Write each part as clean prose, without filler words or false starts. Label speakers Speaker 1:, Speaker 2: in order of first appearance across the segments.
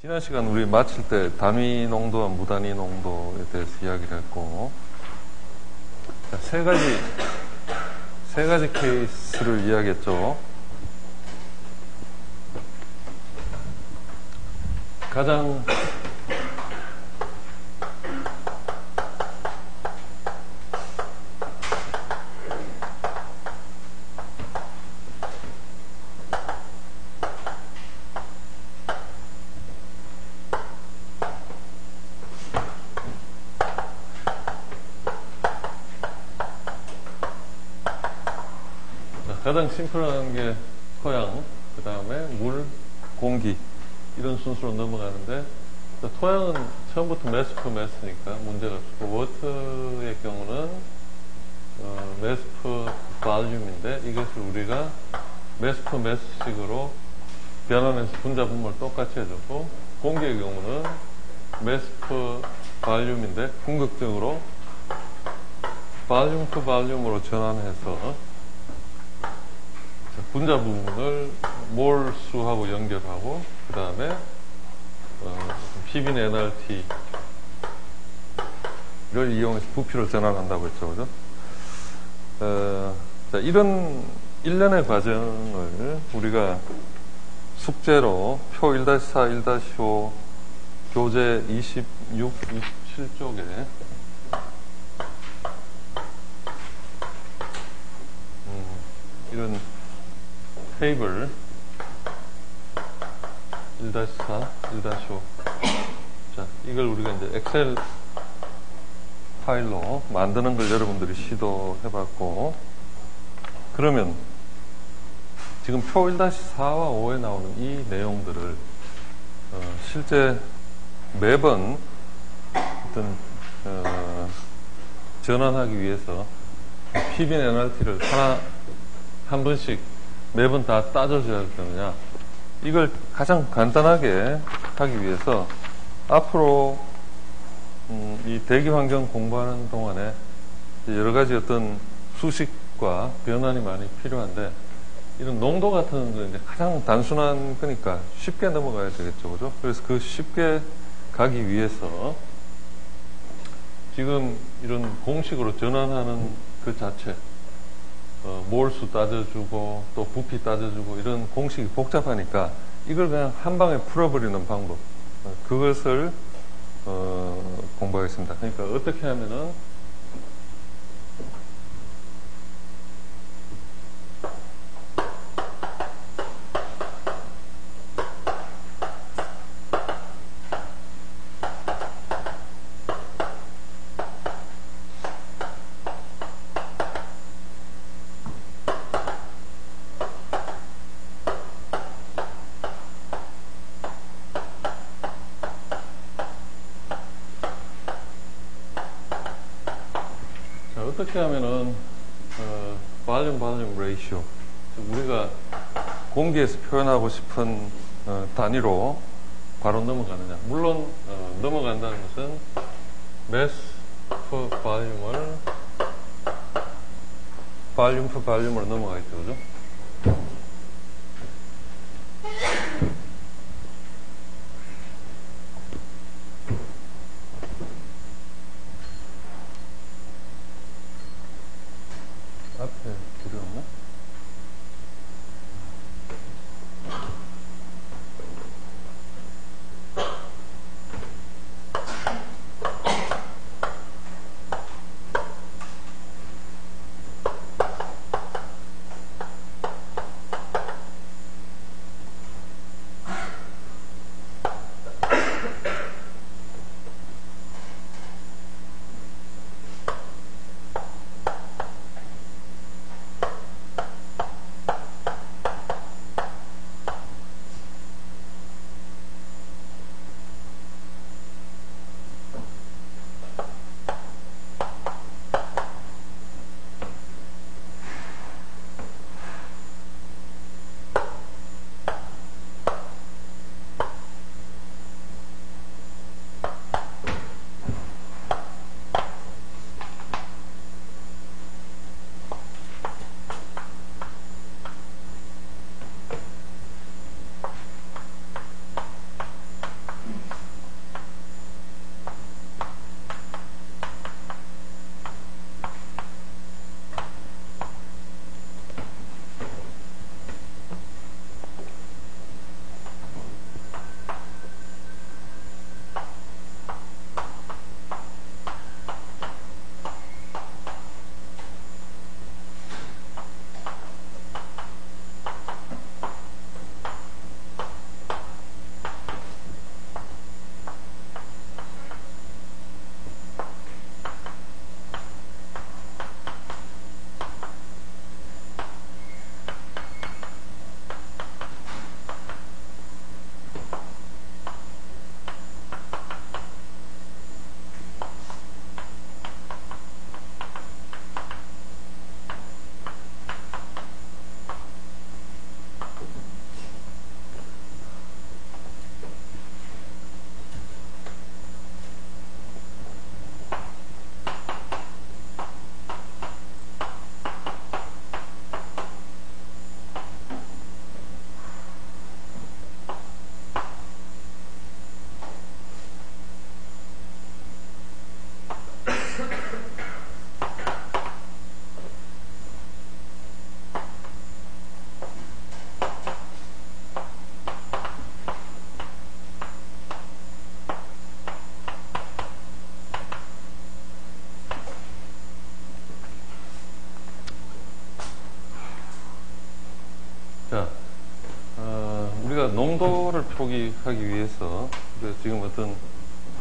Speaker 1: 지난 시간 우리 마칠 때 단위 농도와 무단위 농도에 대해서 이야기를 했고, 자, 세 가지 케이스를 이야기했죠. 가장 심플한 게 토양, 그 다음에 물, 공기 이런 순서로 넘어가는데, 토양은 처음부터 mass per mass니까 문제가 없고, 워터의 경우는 mass per volume인데 이것을 우리가 mass per mass식으로 변환해서 분자 분모를 똑같이 해줬고, 공기의 경우는 mass per volume인데 궁극적으로 volume per volume으로 전환해서 분자 부분을 몰수하고 연결하고, 그 다음에 PB는 NRT를 이용해서 부피로 전환한다고 했죠, 그죠? 자, 이런 일련의 과정을 우리가 숙제로 표 1-4, 1-5 교재 26, 27쪽에 이런 테이블 1-4, 1-5. 자, 이걸 우리가 이제 엑셀 파일로 만드는 걸 여러분들이 시도해봤고, 그러면 지금 표 1-4와 5에 나오는 이 내용들을 실제 매번 어떤 전환하기 위해서 PBN NRT를 한 번씩 매번 다 따져줘야 되느냐, 이걸 가장 간단하게 하기 위해서 앞으로 이 대기 환경 공부하는 동안에 여러 가지 어떤 수식과 변환이 많이 필요한데, 이런 농도 같은 거 이제 가장 단순한 거니까 쉽게 넘어가야 되겠죠, 그죠? 그래서 그 쉽게 가기 위해서 지금 이런 공식으로 전환하는 그 자체, 몰수 따져주고 또 부피 따져주고 이런 공식이 복잡하니까 이걸 그냥 한 방에 풀어버리는 방법, 그것을 공부하겠습니다. 그러니까 어떻게 하면은 어떻게 하면은 volume ratio, 우리가 공기에서 표현하고 싶은 단위로 바로 넘어가느냐. 물론 넘어간다는 것은 mass per volume per volume으로 넘어가겠죠, 그죠? 앞에 길이 없나? 농도를 표기하기 위해서 지금 어떤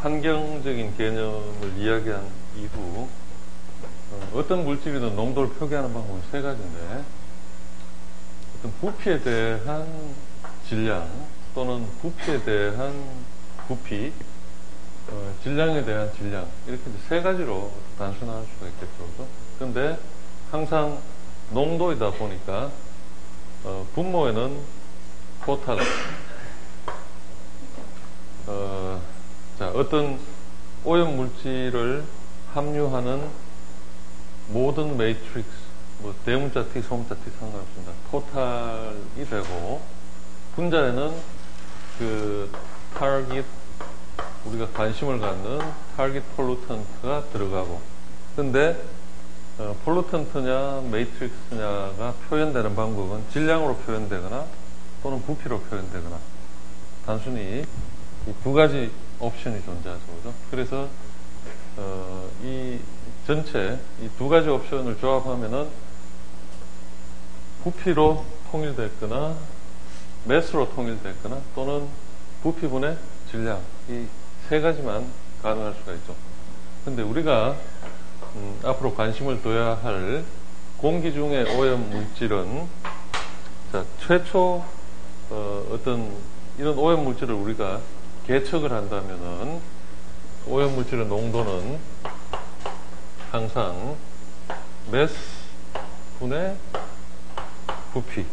Speaker 1: 환경적인 개념을 이야기한 이후 어떤 물질이든 농도를 표기하는 방법은 세 가지인데, 어떤 부피에 대한 질량 또는 부피에 대한 부피, 질량에 대한 질량, 이렇게 이제 세 가지로 단순화할 수가 있겠죠. 그런데 항상 농도이다 보니까 분모에는 토탈, 어떤 오염 물질을 함유하는 모든 매트릭스, 뭐 대문자 T, 소문자 T 상관없습니다. 토탈이 되고, 분자에는 그 타깃, 우리가 관심을 갖는 타깃 폴루턴트가 들어가고, 근데 폴루턴트냐 매트릭스냐가 표현되는 방법은 질량으로 표현되거나 또는 부피로 표현되거나, 단순히 이 두 가지 옵션이 존재하죠. 그죠? 그래서 이 전체 이 두 가지 옵션을 조합하면은 부피로 통일됐거나 매스로 통일됐거나 또는 부피분의 질량, 이 세 가지만 가능할 수가 있죠. 근데 우리가 앞으로 관심을 둬야 할 공기 중의 오염 물질은, 최초 어떤 이런 오염 물질을 우리가 계측을 한다면은 오염 물질의 농도는 항상 매스 분의 부피,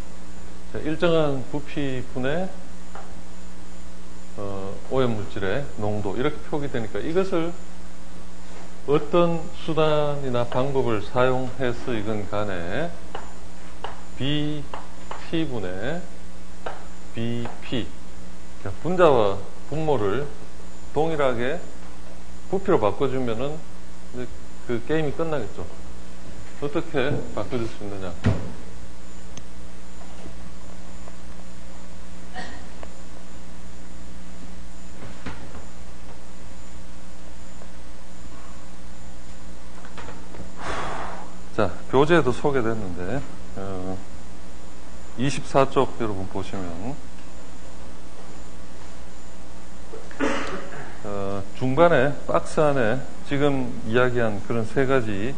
Speaker 1: 일정한 부피 분의 오염 물질의 농도, 이렇게 표기되니까 이것을 어떤 수단이나 방법을 사용해서이건 간에 BT분의 BP, 분자와 분모를 동일하게 부피로 바꿔주면은 이제 그 게임이 끝나겠죠. 어떻게 바꿔줄 수 있느냐? 자, 교재에도 소개됐는데 24쪽 여러분 보시면 중반에 박스 안에 지금 이야기한 그런 세 가지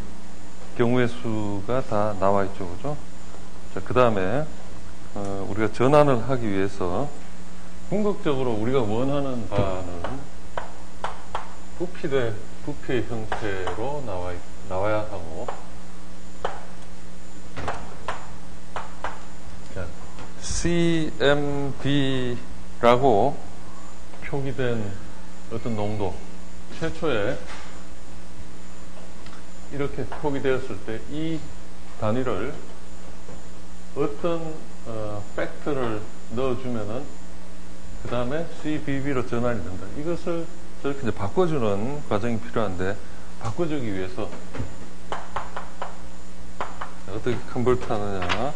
Speaker 1: 경우의 수가 다 나와 있죠. 그죠? 자, 그 다음에 우리가 전환을 하기 위해서 궁극적으로 우리가 원하는 바는 부피 대 부피의 형태로 나와야 하고, CMB라고 표기된 어떤 농도, 최초에 이렇게 표기되었을 때 이 단위를 어떤 팩트를 넣어주면은 그 다음에 CBB로 전환이 된다. 이것을 저렇게 이제 바꿔주는 과정이 필요한데, 바꿔주기 위해서 어떻게 컨버트 하느냐.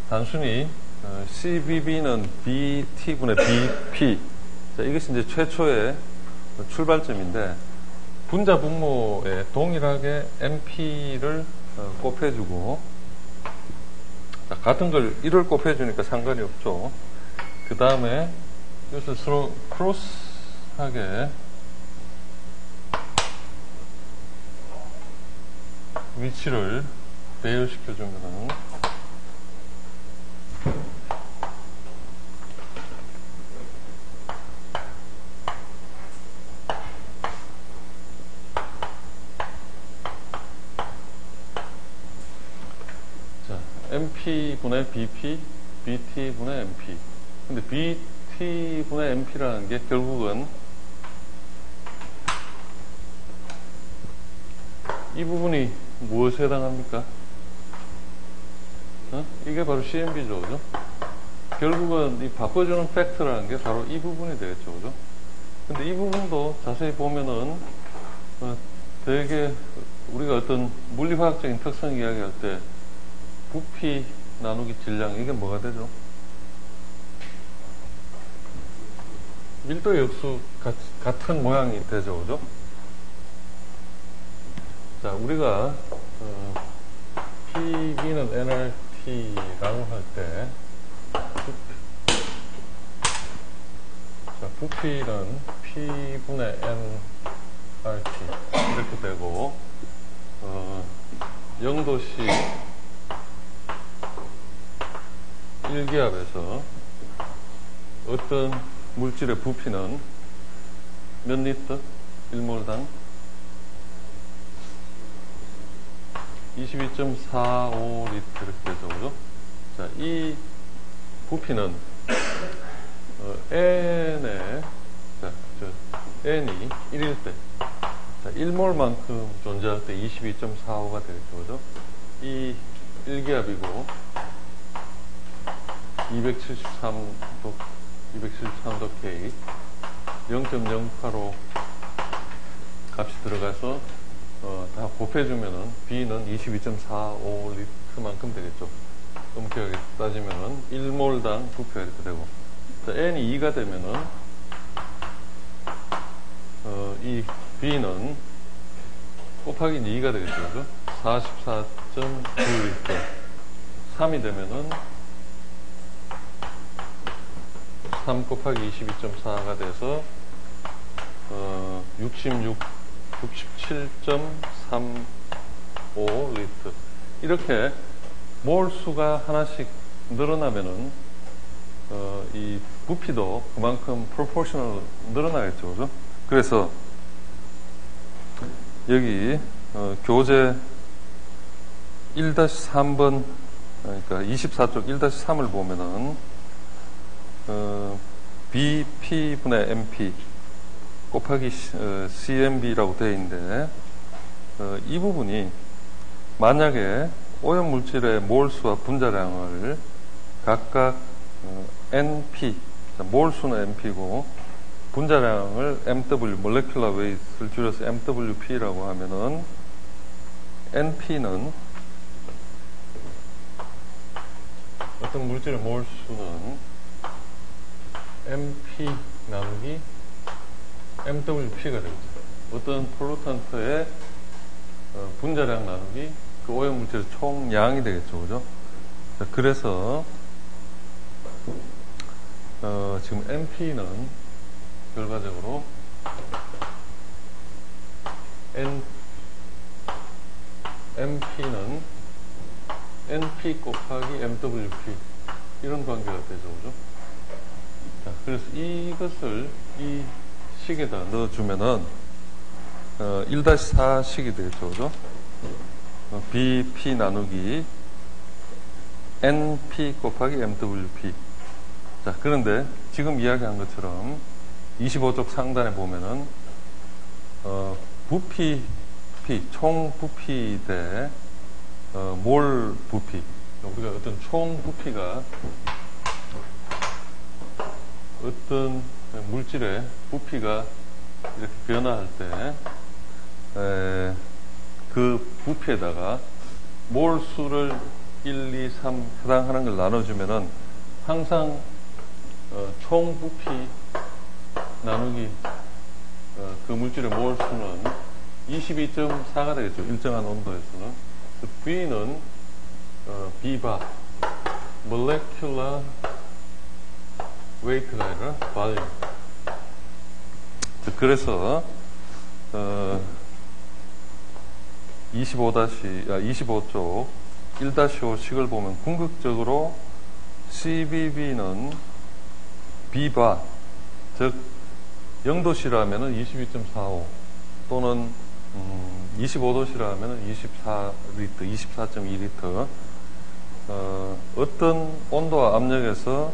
Speaker 1: 단순히 CBB는 BT분의 BP, 자, 이것이 이제 최초의 출발점인데, 분자 분모에 동일하게 MP를 곱해주고, 자, 같은 걸 1을 곱해주니까 상관이 없죠. 그 다음에 이것을 서로 크로스하게 위치를 배열시켜주면은 MP분의 BP, BT분의 MP. 근데 BT분의 MP라는 게 결국은 이 부분이 무엇에 해당합니까? 이게 바로 CMB죠, 그죠? 결국은 이 바꿔주는 팩터라는 게 바로 이 부분이 되겠죠, 그죠? 근데 이 부분도 자세히 보면은 되게 우리가 어떤 물리화학적인 특성 이야기할 때 부피 나누기 질량 이게 뭐가 되죠? 밀도 역수 같은 모양이 되죠, 그죠? 자, 우리가 PV는 nRT라고 할 때 부피는 P분의 nRT 이렇게 되고 0도씨 1기압에서 어떤 물질의 부피는 몇 리터? 1몰당 22.45 리터 이렇게 되죠, 그죠? 자, 이 부피는 n의 n이 1일 때, 자, 1몰만큼 존재할 때 22.45가 되겠죠, 그죠? 이 1기압이고 273도 K 0.085 값이 들어가서 다 곱해주면은 B는 22.45리터만큼 되겠죠. 엄격하게 따지면은 1몰당 부피가 이렇게 되고, 자, N이 2가 되면은 이 B는 곱하기 2가 되겠죠, 그죠? 44.9리터. 3이 되면은 3 곱하기 22.4가 돼서 67.35리터. 이렇게 몰 수가 하나씩 늘어나면은 이 부피도 그만큼 프로포셔널 늘어나겠죠, 그죠? 그래서 여기 교재 1-3번, 그러니까 24쪽 1-3을 보면은 BP분의 MP 곱하기 CMB라고 되어 있는데, 이 부분이 만약에 오염물질의 몰수와 분자량을 각각 NP, 몰수는 NP고 분자량을 MW, molecular weight를 줄여서 MWP라고 하면은 NP는 어떤 물질의 몰수는 MP 나누기 MWP가 되겠죠. 어떤 폴루턴트의 분자량 나누기 그 오염물질의 총량이 되겠죠, 그죠? 자, 그래서 지금 MP는 결과적으로 MP는 NP 곱하기 MWP 이런 관계가 되죠, 그죠? 자, 그래서 이것을 이 식에다 넣어주면은 1-4식이 되겠죠, 그죠? BP 나누기 NP 곱하기 MWP. 자, 그런데 지금 이야기한 것처럼 25쪽 상단에 보면은 부피 P, 총 부피 대 몰 부피. 우리가 어떤 총 부피가 어떤 물질의 부피가 이렇게 변화할 때 그 부피에다가 몰 수를 1, 2, 3 해당하는 걸 나눠주면은 항상 총 부피 나누기 그 물질의 몰 수는 22.4가 되겠죠. 일정한 온도에서는. 그 V는 B바 molecular weight가 아니라 volume. 그래서 25쪽 1-5식을 보면 궁극적으로 CBB는 B바, 즉 0도씨라면 22.45 또는 25도씨라면 24리터, 24.2리터 어떤 온도와 압력에서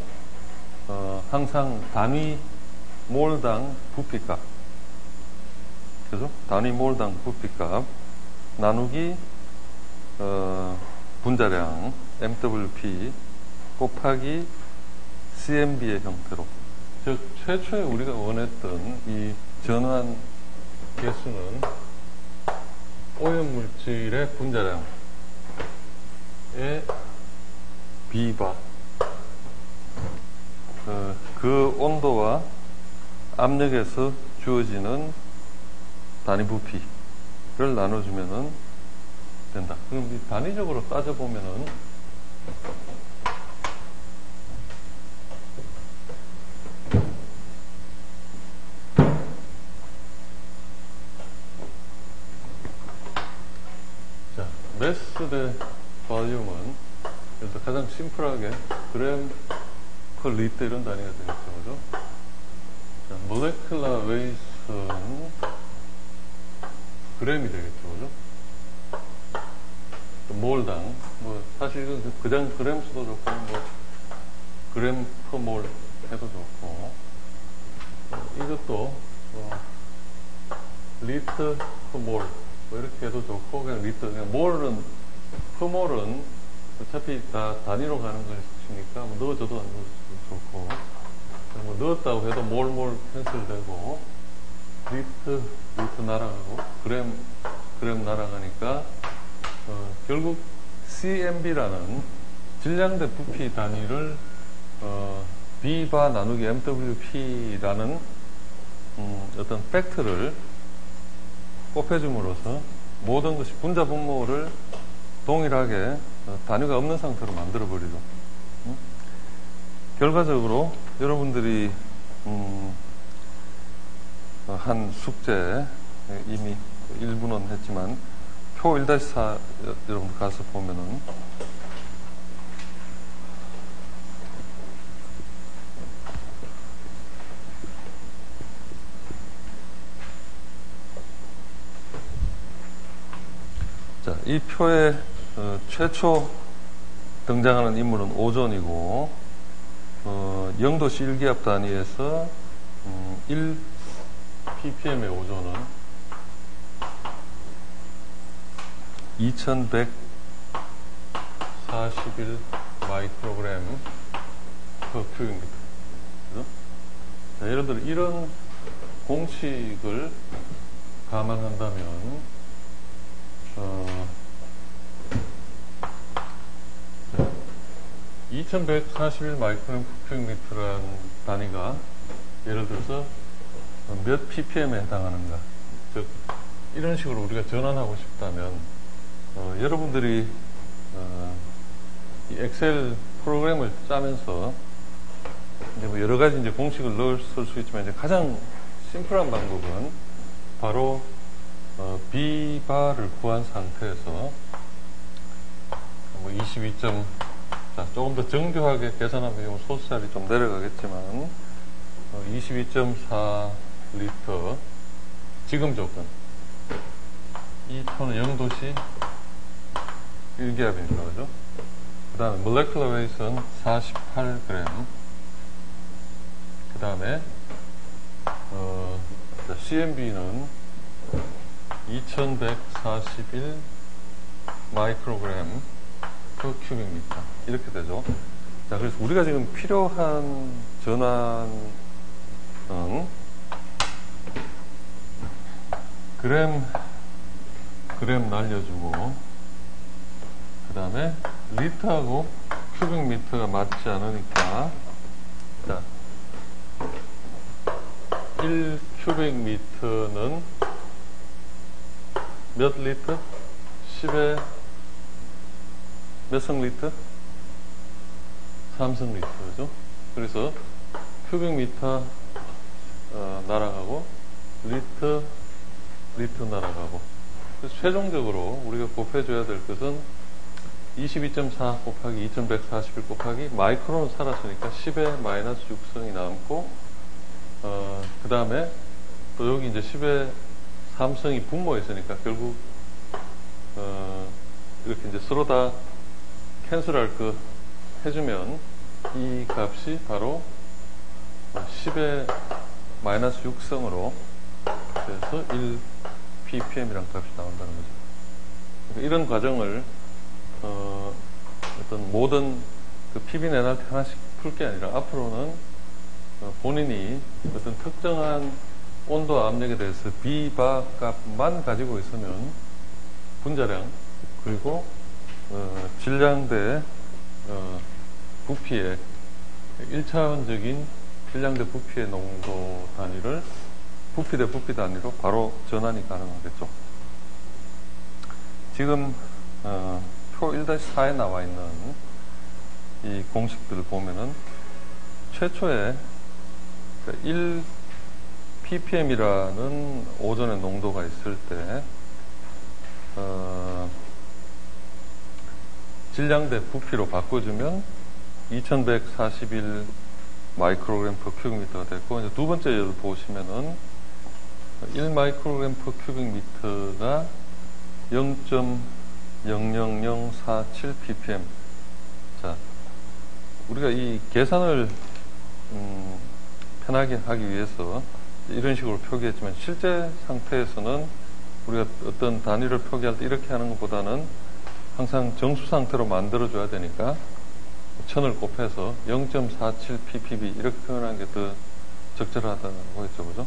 Speaker 1: 항상 단위 몰당 부피값, 그죠? 단위 몰당 부피값 나누기 분자량 MWP 곱하기 CMB의 형태로, 즉 최초에 우리가 원했던 이 전환 개수는 오염물질의 분자량의 B바, 그 온도와 압력에서 주어지는 단위 부피를 나눠주면은 된다. 그럼 이 단위적으로 따져보면은 자, 매스 대 볼륨은 일단 가장 심플하게 그램 per 리터 이런 단위가 되겠죠, 그죠? 자, 모레큘러 웨이트는 그램이 되겠죠, 그죠? 또 몰당, 뭐, 사실은 그냥 그램 수도 좋고, 뭐, 그램 per 몰 해도 좋고, 이것도, 리터 per 몰, 뭐, 이렇게 해도 좋고, 그냥 리터, 그냥 몰은, per 몰은 어차피 다 단위로 가는 것이니까, 뭐, 넣어줘도 안 넣어줘도 좋고, 뭐, 넣었다고 해도 몰 캔슬되고, 리터 날아가고, 그램 날아가니까, 결국 CMB라는 질량대 부피 단위를 B바 나누기 MWP라는 어떤 팩트를 곱해줌으로써 모든 것이 분자 분모를 동일하게 단위가 없는 상태로 만들어버리죠. 결과적으로 여러분들이 한 숙제 이미 일부는 했지만 표 1-4 여러분들 가서 보면은 자, 이 표에 최초 등장하는 인물은 오존이고 0도씨 1기압 단위에서 1 ppm의 오존은 2141 마이크로그램 per 큐빅미터. 그죠? 자, 예를 들어 이런 공식을 감안한다면 2141 마이크로그램 per 큐빅미터라는 단위가 예를 들어서 몇 ppm에 해당하는가. 즉 이런 식으로 우리가 전환하고 싶다면 여러분들이 이 엑셀 프로그램을 짜면서 이제 뭐 여러 가지 이제 공식을 넣을 수 있지만 이제 가장 심플한 방법은 바로 B바를 구한 상태에서 뭐 22. 자, 조금 더 정교하게 계산하면 소수자리 좀 내려가겠지만 22.4 리터 지금 조건 이 표는 0도씨 1기압이니까, 그죠? 그 다음에, molecular weight은 48g. 그 다음에, CMB는 2141 마이크로그램 per 큐빅미터. 이렇게 되죠. 자, 그래서 우리가 지금 필요한 전환은 그램 날려주고, 그 다음에 리터하고 큐빅미터가 맞지 않으니까 자 1 큐빅미터는 몇 리터? 10에 몇 성리터? 3성리터, 그죠? 그래서 큐빅미터 날아가고 리터 날아가고, 그래서 최종적으로 우리가 곱해줘야 될 것은 22.4 곱하기 2141 곱하기 마이크로는 살았으니까 10의 마이너스 6성이 남고, 그 다음에 또 여기 이제 10의 3성이 분모했으니까 결국, 이렇게 이제 서로 다 캔슬할 거 해주면 이 값이 바로 10의 마이너스 6성으로 그래서 1 ppm이란 값이 나온다는 거죠. 그러니까 이런 과정을 어떤 모든 그 PB 내날 하나씩 풀 게 아니라 앞으로는 본인이 어떤 특정한 온도와 압력에 대해서 B바 값만 가지고 있으면 분자량 그리고 질량 대 부피의 1차원적인 질량 대 부피의 농도 단위를 부피 대 부피 단위로 바로 전환이 가능하겠죠. 지금 표 1-4에 나와 있는 이 공식들을 보면은 최초에 1 ppm이라는 오존의 농도가 있을 때 질량 대 부피로 바꿔주면 2141 마이크로그램 per 큐빅미터가 됐고, 이제 두 번째 예를 보시면은 1 마이크로그램 per 큐빅미터가 0.00047 ppm. 자, 우리가 이 계산을 편하게 하기 위해서 이런 식으로 표기했지만, 실제 상태에서는 우리가 어떤 단위를 표기할 때 이렇게 하는 것보다는 항상 정수 상태로 만들어줘야 되니까 1000을 곱해서 0.47 ppb 이렇게 표현하는 게 더 적절하다고 했죠, 그죠?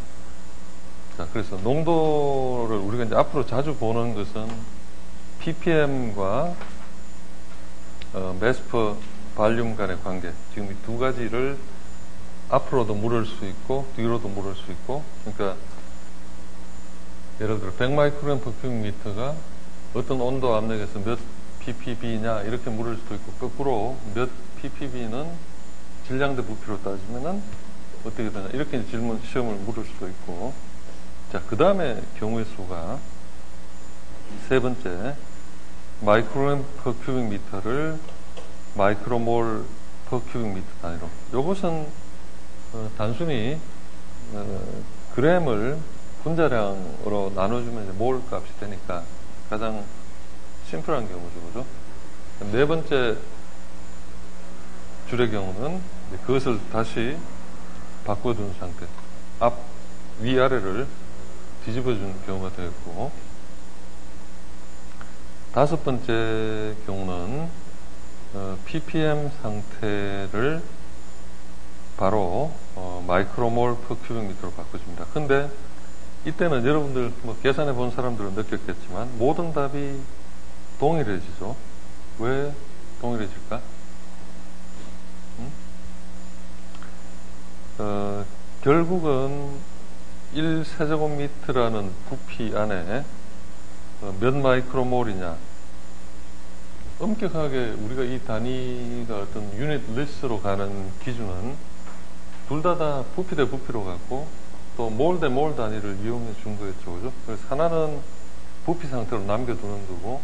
Speaker 1: 자, 그래서 농도를 우리가 이제 앞으로 자주 보는 것은 ppm과 mass per volume 간의 관계, 지금 이 두 가지를 앞으로도 물을 수 있고 뒤로도 물을 수 있고, 그러니까 예를 들어 100 마이크로그램 per 큐빅미터가 어떤 온도 압력에서 몇 ppb냐 이렇게 물을 수도 있고, 거꾸로 몇 ppb는 질량 대 부피로 따지면은 어떻게 되냐 이렇게 시험을 물을 수도 있고. 자, 그 다음에 경우의 수가 세 번째 마이크로그램 per 큐빅미터를 마이크로몰 per 큐빅미터 단위로. 요것은 단순히 그램을 분자량으로 나눠주면 이제 몰 값이 되니까 가장 심플한 경우죠, 그죠? 네 번째 줄의 경우는 그것을 다시 바꿔준 상태, 앞, 위, 아래를 뒤집어준 경우가 되겠고, 다섯 번째 경우는 ppm 상태를 바로 마이크로몰 per 큐빅미터로 바꿔줍니다. 근데 이때는 여러분들 계산해 본 사람들은 느꼈겠지만 모든 답이 동일해지죠. 왜 동일해질까? 결국은 1세제곱미터라는 부피 안에 몇 마이크로몰이냐, 엄격하게 우리가 이 단위가 어떤 유닛 리스로 가는 기준은 둘 다 부피 대 부피로 갔고 또 몰 대 몰 단위를 이용해 준 거였죠, 그죠? 그래서 하나는 부피 상태로 남겨두는 거고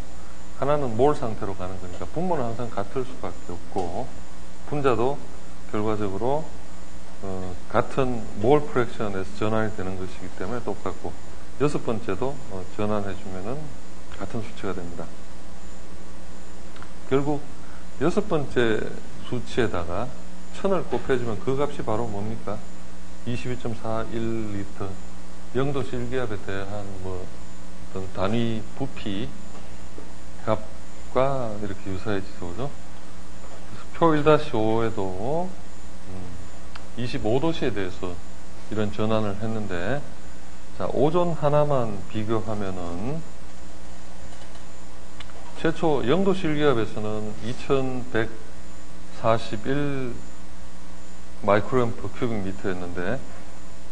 Speaker 1: 하나는 몰 상태로 가는 거니까 분모는 항상 같을 수밖에 없고, 분자도 결과적으로 같은 몰 프랙션에서 전환이 되는 것이기 때문에 똑같고, 여섯 번째도 전환해주면은 같은 수치가 됩니다. 결국 여섯 번째 수치에다가 1000을 곱해주면 그 값이 바로 뭡니까? 22.41리터 0도 실기압에 대한 어떤 단위 부피 값과 이렇게 유사해지죠, 그죠? 표 1-5에도 25도씨에 대해서 이런 전환을 했는데, 자, 오존 하나만 비교하면은 최초 0도 실기압에서는 2141 마이크로그램 per 큐빅미터였는데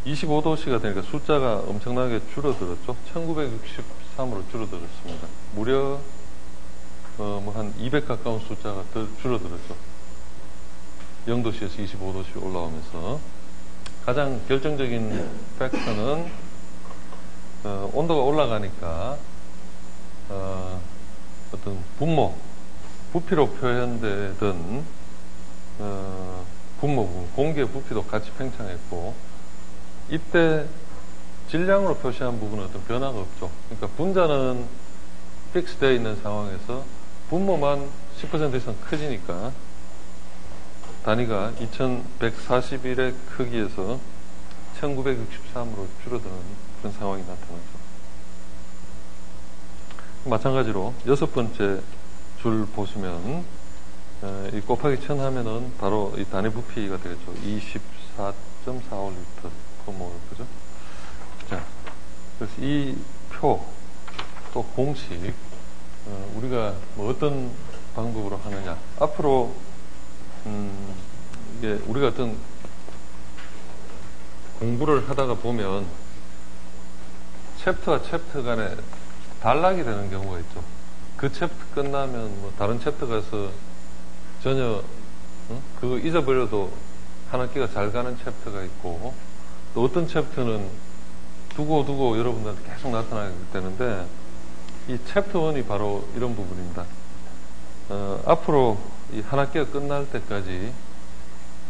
Speaker 1: 25도씨가 되니까 숫자가 엄청나게 줄어들었죠. 1963으로 줄어들었습니다. 무려 한 200 가까운 숫자가 더 줄어들었죠. 0도씨에서 25도씨 올라오면서 가장 결정적인 팩터는 온도가 올라가니까 어떤 분모, 부피로 표현되던 분모 부분, 공기의 부피도 같이 팽창했고, 이때 질량으로 표시한 부분은 어떤 변화가 없죠. 그러니까 분자는 픽스되어 있는 상황에서 분모만 10% 이상 커지니까 단위가 2141의 크기에서 1963으로 줄어드는 그런 상황이 나타나죠. 마찬가지로 여섯 번째 줄 보시면 이 곱하기 1000 하면은 바로 이 단위 부피가 되겠죠. 24. 22.45리터 퍼몰, 그죠? 자, 그래서 이 표, 또 공식, 우리가 뭐 어떤 방법으로 하느냐. 앞으로, 이게 우리가 어떤 공부를 하다가 보면 챕터와 챕터 간에 단락이 되는 경우가 있죠. 그 챕터 끝나면 뭐 다른 챕터 가서 전혀 그거 잊어버려도 한 학기가 잘 가는 챕터가 있고, 또 어떤 챕터는 두고 여러분들한테 계속 나타나게 되는데, 이 챕터 1이 바로 이런 부분입니다. 앞으로 이 한 학기가 끝날 때까지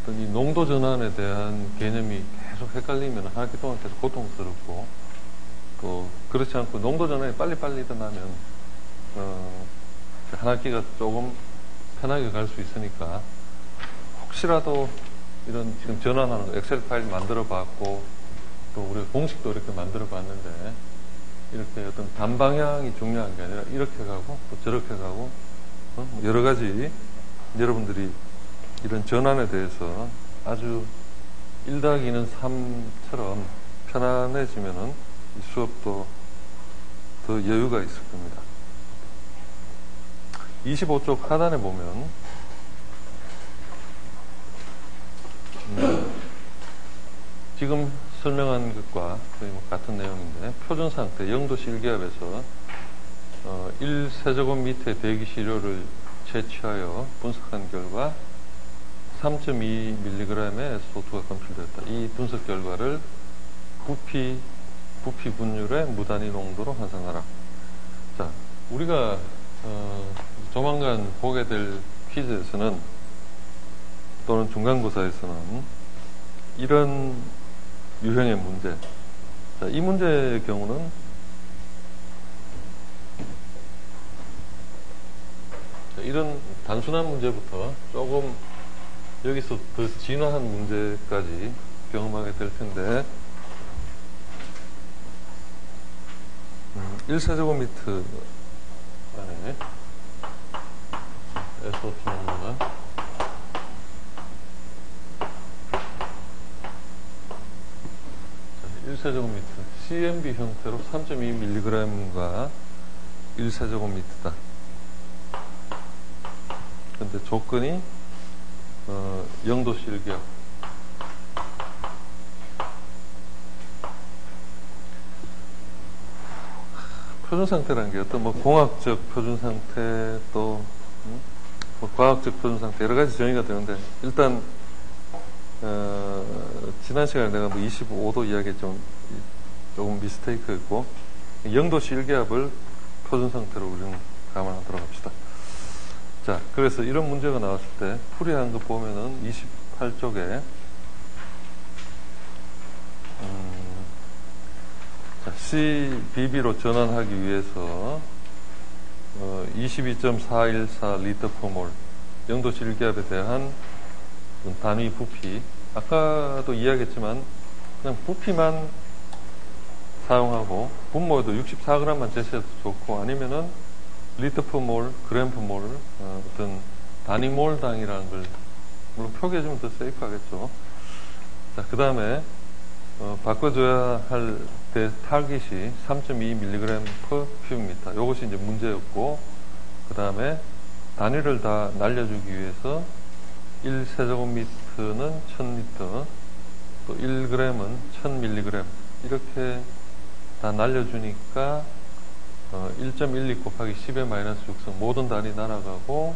Speaker 1: 어떤 이 농도 전환에 대한 개념이 계속 헷갈리면 한 학기 동안 계속 고통스럽고, 또 그렇지 않고 농도 전환이 빨리빨리 일어나면 한 학기가 조금 편하게 갈 수 있으니까, 혹시라도 이런 지금 전환하는 거 엑셀 파일 만들어 봤고, 또 우리가 공식도 이렇게 만들어 봤는데, 이렇게 어떤 단방향이 중요한 게 아니라 이렇게 가고 또 저렇게 가고 여러 가지 여러분들이 이런 전환에 대해서 아주 1+2는 3처럼 편안해지면은 이 수업도 더 여유가 있을 겁니다. 25쪽 하단에 보면 지금 설명한 것과 거의 뭐 같은 내용인데, 표준 상태 0도씨 1기압에서 1세제곱미터의 대기시료를 채취하여 분석한 결과 3.2mg의 SO2가 검출되었다. 이 분석 결과를 부피 분율의 무단위 농도로 환산하라. 자, 우리가 조만간 보게 될 퀴즈에서는, 또는 중간고사에서는 이런 유형의 문제. 자, 이 문제의 경우는 이런 단순한 문제부터 조금 여기서 더 진화한 문제까지 경험하게 될 텐데, 1세제곱미터 안에 SO2 농도가 1세제곱미터 CMB 형태로 3.2mg과 1세제곱미터다. 근데 조건이 0도씨 1기압. 표준 상태라는 게 어떤 뭐 공학적 표준 상태, 또 뭐 과학적 표준 상태, 여러 가지 정의가 되는데, 일단 지난 시간에 내가 뭐 25도 이야기했지만 조금 미스테이크였고, 0도씨 1기압을 표준 상태로 우리는 감안하도록 합시다. 자, 그래서 이런 문제가 나왔을 때 풀이한 거 보면은 28쪽에 CBB로 전환하기 위해서 22.414 리터 퍼몰 0도씨 1기압에 대한 단위 부피, 아까도 이야기했지만 그냥 부피만 사용하고 분모에도 64g만 제시해도 좋고, 아니면은 리터 퍼몰, 그램 퍼몰, 어떤 단위 몰당이라는 걸 물론 표기해주면 더 세이프하겠죠. 자, 그 다음에 바꿔줘야 할 때 타깃이 3.2mg per cubic. 요것이 이제 문제였고, 그 다음에 단위를 다 날려주기 위해서 1세제곱미터는 1000리터, 또 1g은 1000mg, 이렇게 다 날려주니까 1.12 곱하기 10의 마이너스 6성, 모든 단위 날아가고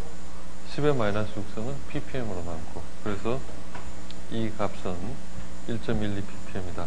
Speaker 1: 10의 마이너스 6성은 ppm으로 남고, 그래서 이 값은 1.12 ppm이다.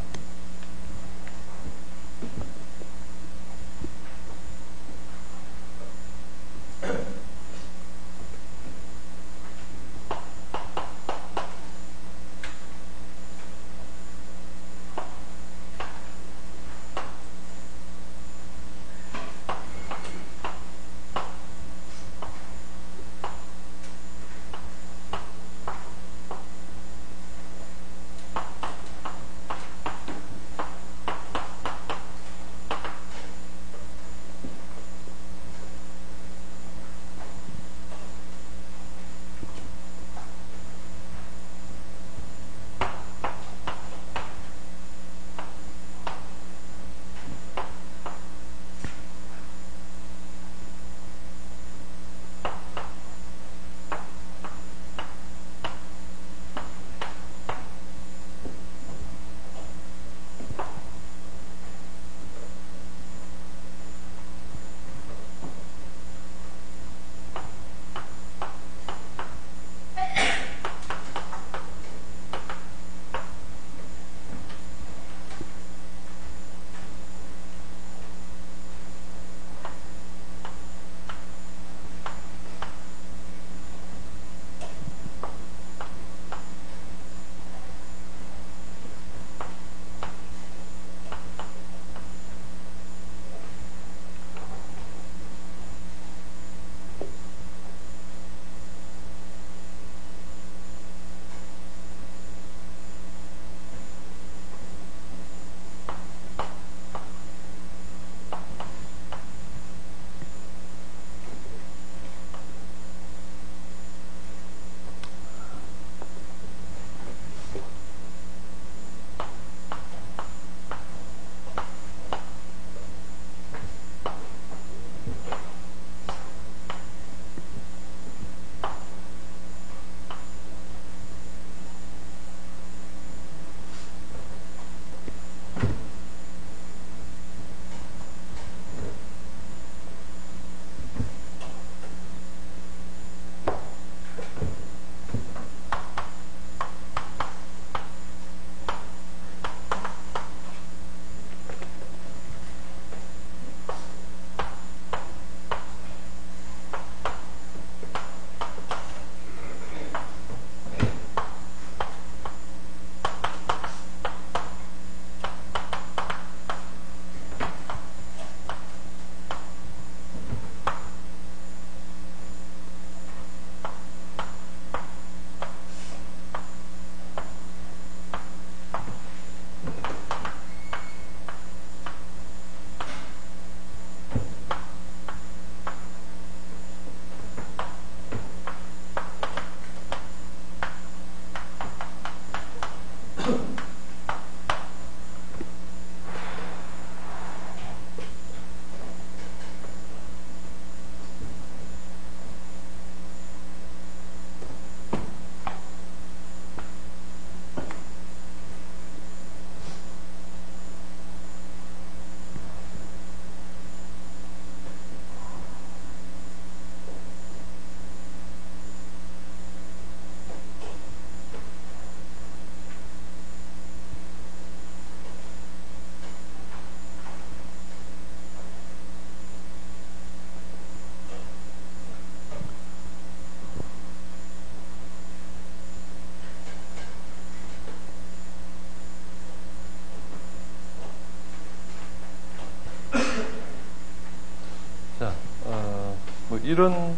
Speaker 1: 이런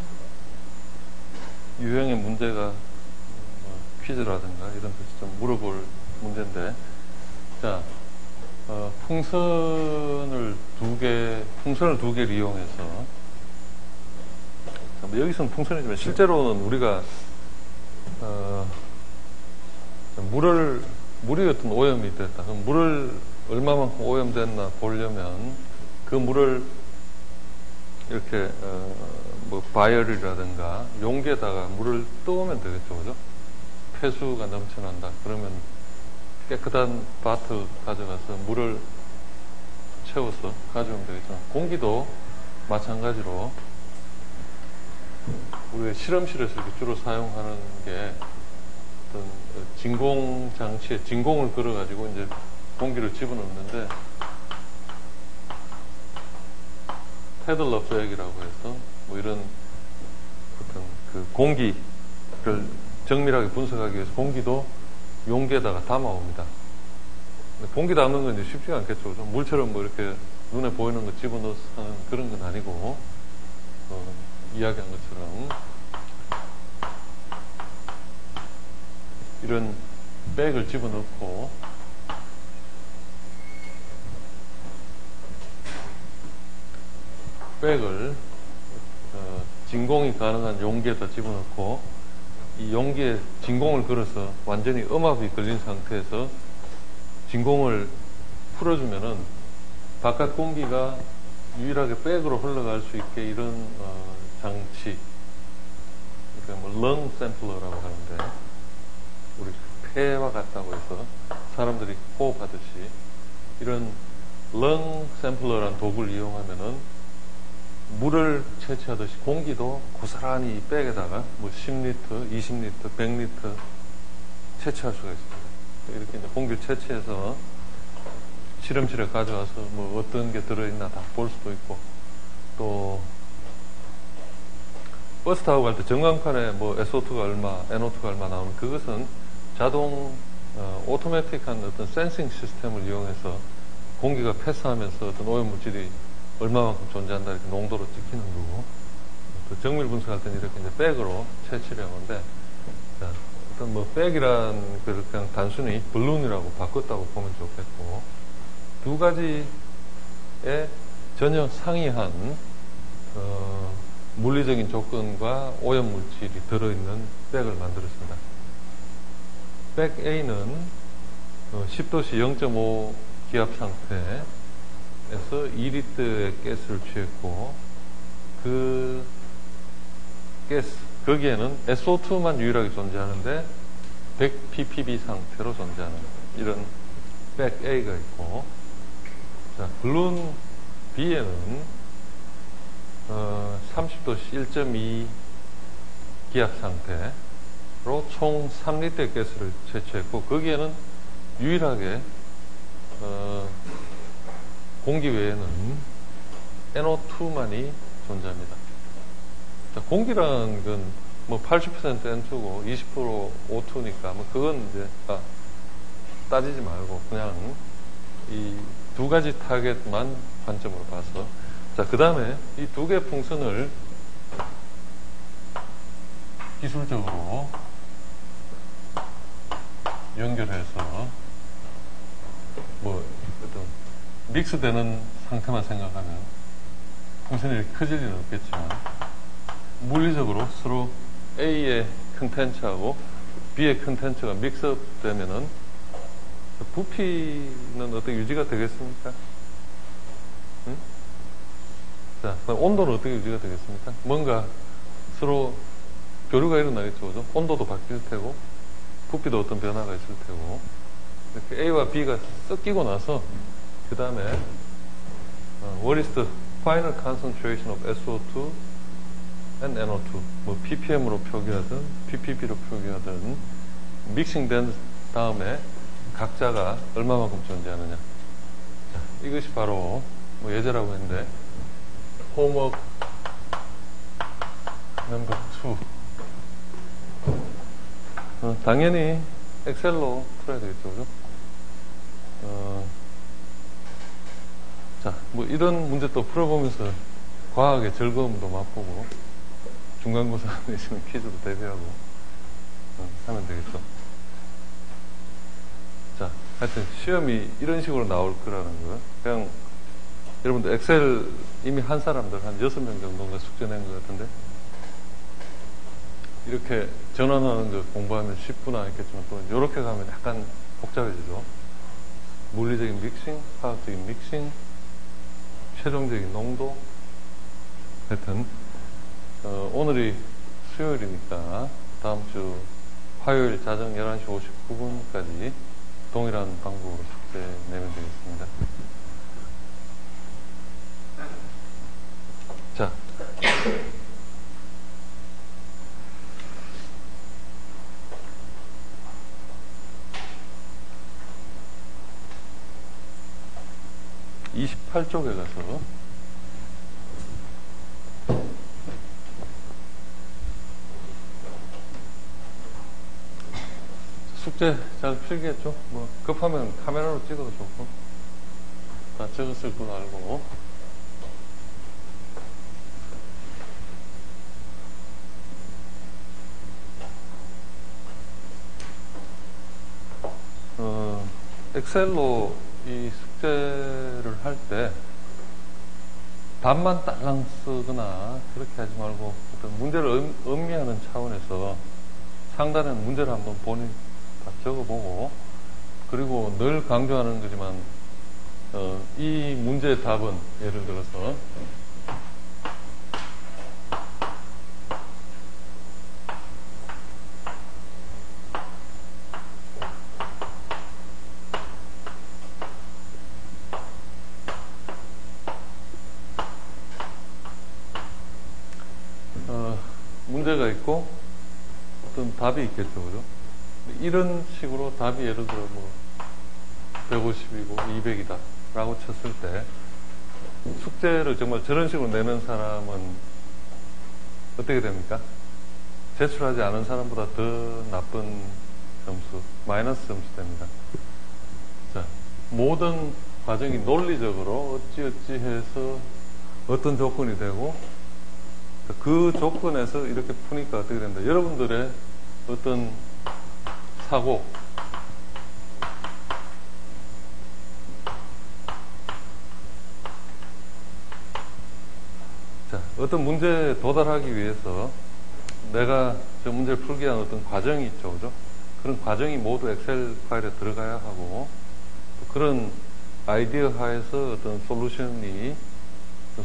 Speaker 1: 유형의 문제가 퀴즈라든가 이런 데서 좀 물어볼 문제인데, 자, 풍선을 두 개를 이용해서, 여기서는 풍선이지만 실제로는 우리가 물이 어떤 오염이 됐다. 그럼 물을 얼마만큼 오염됐나 보려면 그 물을 이렇게 뭐 바이얼이라든가 용기에다가 물을 떠오면 되겠죠, 그죠? 폐수가 넘쳐난다. 그러면 깨끗한 바트 가져가서 물을 채워서 가져오면 되겠죠. 공기도 마찬가지로 우리가 실험실에서 이렇게 주로 사용하는 게 어떤 진공 장치에 진공을 걸어가지고 이제 공기를 집어넣는데, 테들러 백이라고 해서 뭐 이런 어떤 그 공기를 정밀하게 분석하기 위해서 공기도 용기에다가 담아옵니다. 공기 담는 건 이제 쉽지가 않겠죠. 물처럼 뭐 이렇게 눈에 보이는 거 집어넣어서 하는 그런 건 아니고, 이야기한 것처럼 이런 백을 집어넣고 백을 진공이 가능한 용기에다 집어넣고 이 용기에 진공을 걸어서 완전히 음압이 걸린 상태에서 진공을 풀어주면은 바깥 공기가 유일하게 백으로 흘러갈 수 있게 이런 장치, 그러니까 뭐 렁 샘플러라고 하는데, 우리 폐와 같다고 해서 사람들이 호흡하듯이 이런 렁 샘플러라는 도구를 이용하면은 물을 채취하듯이 공기도 고스란히 이 백에다가 뭐 10리터, 20리터, 100리터 채취할 수가 있습니다. 이렇게 이제 공기를 채취해서 실험실에 가져와서 뭐 어떤 게 들어있나 다 볼 수도 있고, 또 버스 타고 갈 때 전광판에 뭐 SO2가 얼마, NO2가 얼마 나오면 그것은 자동 오토매틱한 어떤 센싱 시스템을 이용해서 공기가 패스하면서 어떤 오염물질이 얼마만큼 존재한다 이렇게 농도로 찍히는 거고, 또 정밀 분석할 때는 이렇게 이제 백으로 채취를 하는데, 어떤 뭐 백이란 걸 그냥 단순히 블룬이라고 바꿨다고 보면 좋겠고, 두 가지에 전혀 상이한 물리적인 조건과 오염물질이 들어있는 백을 만들었습니다. 백 A는 10도씨 0.5 기압 상태에서 2리터의 가스를 취했고, 그 가스, 거기에는 SO2만 유일하게 존재하는데 100 ppb 상태로 존재하는 이런 백 A가 있고, 자, 블룬 B에는 30도씨 1.2 기압 상태로 총 3리터의 가스를 채취했고, 거기에는 유일하게 공기 외에는 NO2만이 존재합니다. 자, 공기라는 건 뭐 80% N2고 20% O2니까 뭐 그건 이제 따지지 말고 그냥 이 두 가지 타겟만 관점으로 봐서, 자, 그 다음에 이 두 개 풍선을 기술적으로 연결해서 뭐 어떤 믹스되는 상태만 생각하면 풍선이 이렇게 커질 리는 없겠지만, 물리적으로 서로 A의 컨텐츠하고 B의 컨텐츠가 믹스업 되면은 부피는 어떻게 유지가 되겠습니까? 응? 자, 그럼 온도는 어떻게 유지가 되겠습니까? 뭔가 서로 교류가 일어나겠죠, 그죠? 온도도 바뀔 테고, 부피도 어떤 변화가 있을 테고, 이렇게 A와 B가 섞이고 나서, 그 다음에, what is the final concentration of SO2 and NO2? 뭐, ppm으로 표기하든, ppb로 표기하든, 믹싱된 다음에 각자가 얼마만큼 존재하느냐. 자, 이것이 바로, 뭐, 예제라고 했는데, homework number 2. 당연히 엑셀로 풀어야 되겠죠, 그죠? 자, 뭐 이런 문제 또 풀어보면서 과학의 즐거움도 맛보고 중간고사 내시는 퀴즈로 대비하고 하면 되겠죠. 자, 하여튼 시험이 이런 식으로 나올 거라는 거예요. 그냥 여러분들 엑셀 이미 한 사람들 한 6명 정도가 숙제 낸 것 같은데 이렇게 전환하는 거 공부하면 쉽구나 했겠지만 또 이렇게 가면 약간 복잡해지죠. 물리적인 믹싱, 화학적인 믹싱, 최종적인 농도. 하여튼 오늘이 수요일이니까 다음 주 화요일 자정 11시 59분까지 동일한 방법으로 숙제 내면 되겠습니다. 자, (28쪽에) 가서 숙제 잘 필겠죠? 뭐 급하면 카메라로 찍어도 좋고 다 적었을 줄 알고. 엑셀로 이 숙제를 할 때 답만 딸랑 쓰거나 그렇게 하지 말고 어떤 문제를 음미하는 차원에서 상단에 문제를 한번 본인 다 적어보고, 그리고 늘 강조하는 거지만 이 문제의 답은 예를 들어서 문제가 있고 어떤 답이 있겠죠, 그죠? 이런 식으로 답이 예를 들어 뭐 150이고 200이다 라고 쳤을 때 숙제를 정말 저런 식으로 내는 사람은 어떻게 됩니까? 제출하지 않은 사람보다 더 나쁜 점수, 마이너스 점수 됩니다. 자, 모든 과정이 논리적으로 어찌어찌 해서 어떤 조건이 되고 그 조건에서 이렇게 푸니까 어떻게 된다. 여러분들의 어떤 사고, 자, 어떤 문제에 도달하기 위해서 내가 저 문제를 풀기 위한 어떤 과정이 있죠, 그죠? 그런 과정이 모두 엑셀 파일에 들어가야 하고, 또 그런 아이디어 하에서 어떤 솔루션이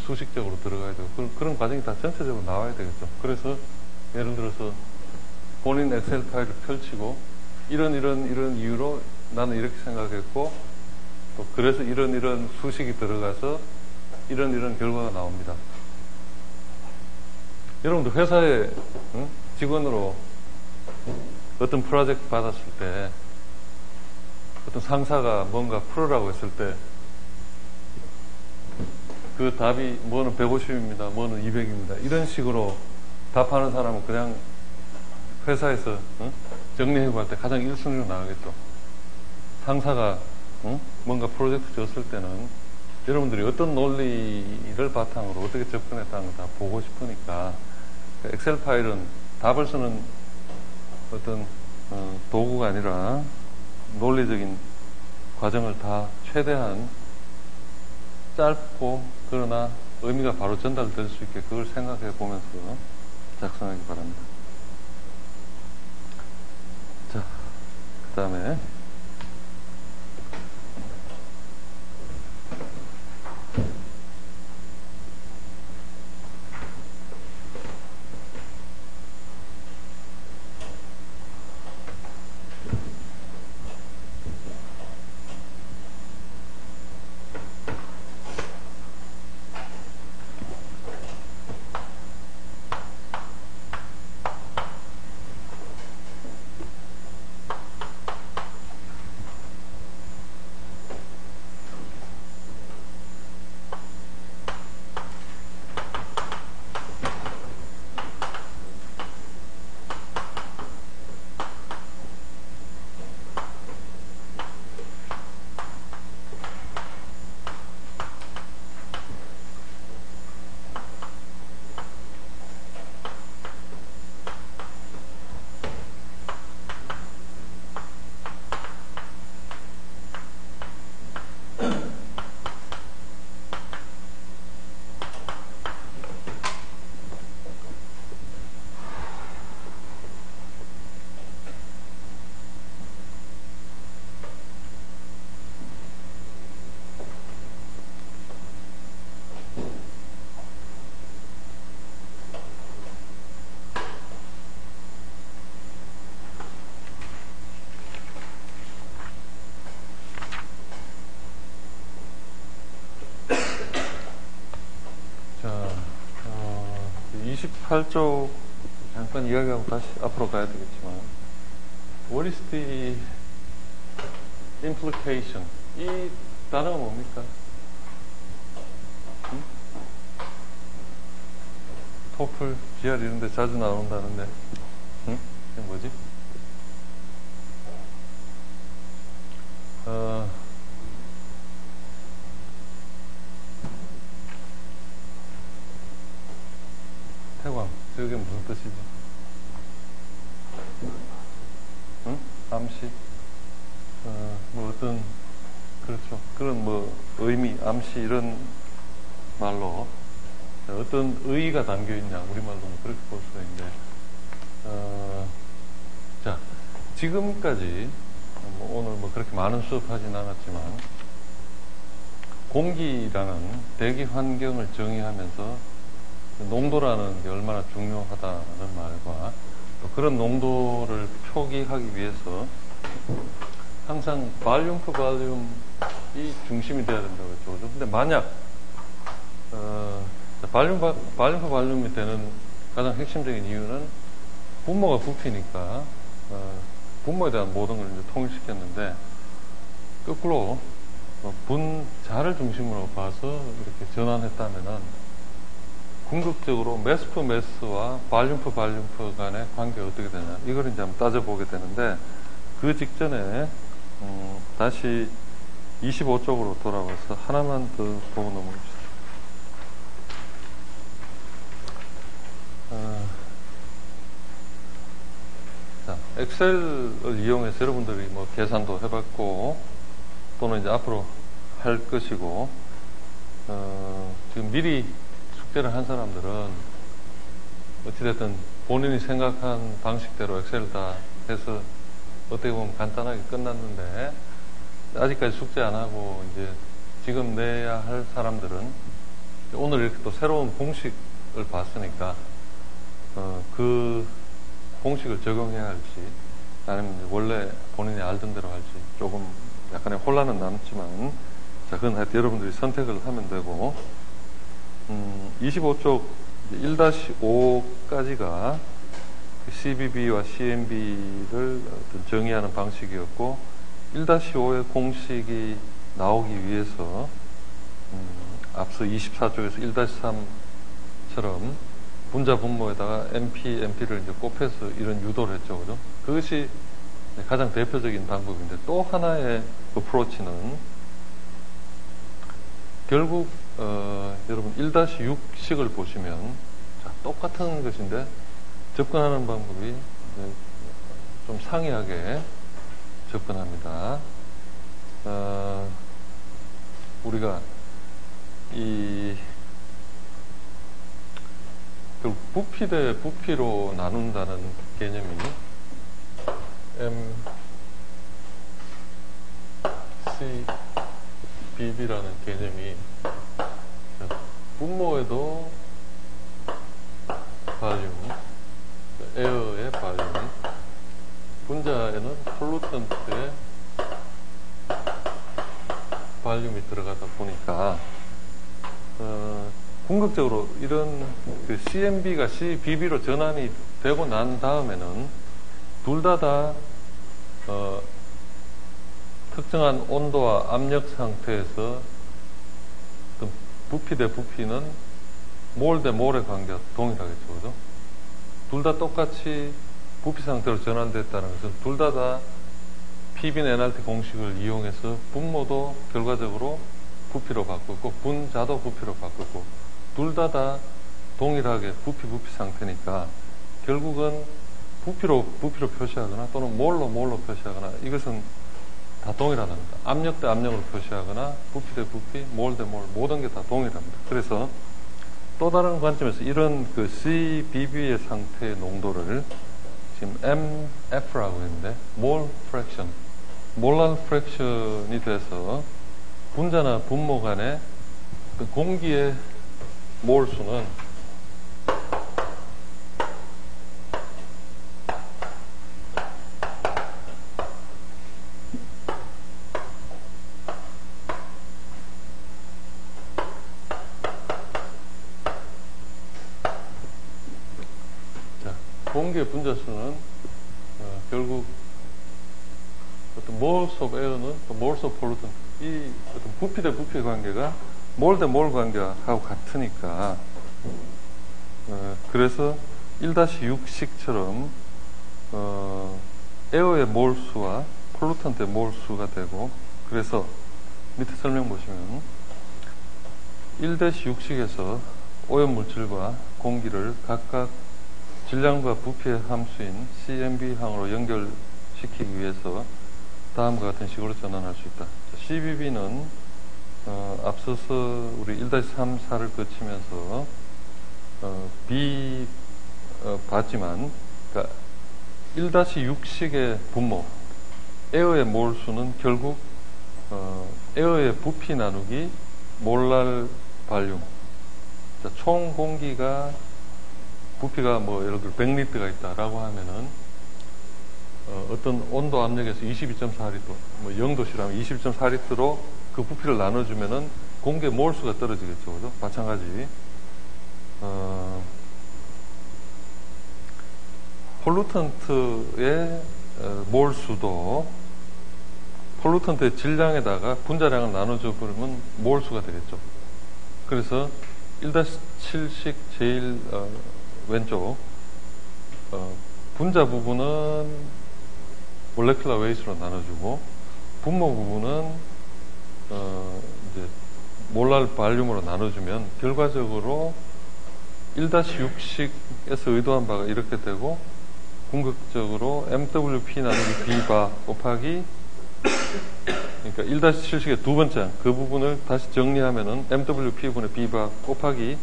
Speaker 1: 수식적으로 들어가야 되고, 그런 과정이 다 전체적으로 나와야 되겠죠. 그래서 예를 들어서 본인 엑셀 파일을 펼치고 이런 이유로 나는 이렇게 생각했고, 또 그래서 이런 수식이 들어가서 이런 결과가 나옵니다. 여러분들 회사에 직원으로 어떤 프로젝트 받았을 때 어떤 상사가 뭔가 풀으라고 했을 때 그 답이 뭐는 150입니다, 뭐는 200입니다 이런 식으로 답하는 사람은 그냥 회사에서 정리해고할 때 가장 1순위로 나가겠죠. 상사가 뭔가 프로젝트 줬을 때는 여러분들이 어떤 논리를 바탕으로 어떻게 접근했다는 걸 다 보고 싶으니까 엑셀 파일은 답을 쓰는 어떤 도구가 아니라 논리적인 과정을 다 최대한 짧고 그러나 의미가 바로 전달될 수 있게 그걸 생각해 보면서 작성하기 바랍니다. 자, 그 다음에 28쪽 잠깐 이야기하고 다시 앞으로 가야 되겠지만, what is the implication? 이 단어가 뭡니까? 토플, GR 이런 데 자주 나온다는데, 이게 뭐지? 태광, 저게 무슨 뜻이지? 응? 암시? 뭐 어떤, 그렇죠. 그런 뭐 의미, 암시 이런 말로 어떤 의의가 담겨 있냐, 우리말로 뭐 그렇게 볼 수가 있는데, 자, 지금까지 뭐 오늘 뭐 그렇게 많은 수업하진 않았지만, 공기라는 대기 환경을 정의하면서 농도라는 게 얼마나 중요하다는 말과, 또 그런 농도를 표기하기 위해서 항상 발륨 퍼 발륨이 중심이 돼야 된다고 했죠. 그죠? 근데 만약 발륨 퍼 발륨이 되는 가장 핵심적인 이유는 분모가 부피니까 분모에 대한 모든 걸 이제 통일시켰는데, 거꾸로 분자를 중심으로 봐서 이렇게 전환했다면은 궁극적으로 매스 퍼 매스와 발륨 퍼 발륨 퍼 간의 관계가 어떻게 되냐, 이걸 이제 한번 따져보게 되는데, 그 직전에 다시 25쪽으로 돌아와서 하나만 더 보고 넘어갑시다. 자, 엑셀을 이용해서 여러분들이 뭐 계산도 해봤고, 또는 이제 앞으로 할 것이고, 지금 미리 숙제를 한 사람들은 어찌됐든 본인이 생각한 방식대로 엑셀을 다 해서 어떻게 보면 간단하게 끝났는데, 아직까지 숙제 안 하고 이제 지금 내야 할 사람들은 오늘 이렇게 또 새로운 공식을 봤으니까 그 공식을 적용해야 할지, 아니면 이제 원래 본인이 알던 대로 할지 조금 약간의 혼란은 남지만, 자, 그건 하여튼 여러분들이 선택을 하면 되고, 25쪽 1-5까지가 CBB와 CMB를 정의하는 방식이었고, 1-5의 공식이 나오기 위해서 앞서 24쪽에서 1-3처럼 분자 분모에다가 MP를 이제 곱해서 이런 유도를 했죠. 그죠? 그것이 가장 대표적인 방법인데, 또 하나의 어프로치는 결국 여러분 1-6식을 보시면, 자, 똑같은 것인데 접근하는 방법이 좀 상이하게 접근합니다. 우리가 결국 부피 대 부피로 나눈다는 개념이 MCBB라는 개념이, 분모에도 발륨, 에어의 발륨, 분자에는 폴루턴트의 발륨이 들어가다 보니까 궁극적으로 이런 그 CMB가 CBB로 전환이 되고 난 다음에는 둘 다 특정한 온도와 압력 상태에서 부피 대 부피는 몰 대 몰의 관계가 동일하겠죠. 그죠? 둘 다 똑같이 부피 상태로 전환됐다는 것은 둘 다 PB는 NRT 공식을 이용해서 분모도 결과적으로 부피로 바꾸고 분자도 부피로 바꾸고, 둘 다 동일하게 부피 상태니까 결국은 부피로 표시하거나 또는 몰로 표시하거나, 이것은 다 동일하답니다. 압력 대 압력으로 표시하거나 부피 대 부피, 몰 대 몰, 모든 게 다 동일합니다. 그래서 또 다른 관점에서 이런 그 CBB의 상태의 농도를 지금 MF라고 했는데, 몰 프랙션, 몰랄 프랙션이 돼서 분자나 분모 간의 그 공기의 몰 수는 공기의 분자수는 결국 어떤 moles of air는 또 moles of pollutant, 이 어떤 부피 대 부피 관계가 몰 대 몰 관계하고 같으니까 그래서 1-6식처럼 에어의 몰수와 폴루턴트의 몰수가 되고, 그래서 밑에 설명 보시면 1-6식에서 오염물질과 공기를 각각 질량과 부피의 함수인 CMB 항으로 연결시키기 위해서 다음과 같은 식으로 전환할 수 있다. CBB는 앞서서 우리 1-3, 4를 거치면서 봤지만, 그러니까 1-6식의 분모, 에어의 몰수는 결국 에어의 부피 나누기 몰랄 발륨. 자, 총 공기가 부피가 뭐 예를 들어 100리터가 있다라고 하면은 어떤 온도 압력에서 22.4리터, 뭐 0도씨라면 22.4리터로 그 부피를 나눠주면은 공기의 몰수가 떨어지겠죠, 그죠? 마찬가지. 폴루턴트의 몰수도 폴루턴트의 질량에다가 분자량을 나눠줘 버리면 몰수가 되겠죠. 그래서 1-7식 제일 왼쪽 분자 부분은 몰레큘러 웨이트로 나눠주고, 분모 부분은 이제 몰랄 발륨으로 나눠주면 결과적으로 1-6식에서 의도한 바가 이렇게 되고, 궁극적으로 MWP 나누기 B바 곱하기, 그러니까 1-7식의 두 번째 그 부분을 다시 정리하면은 MWP분의 B바 곱하기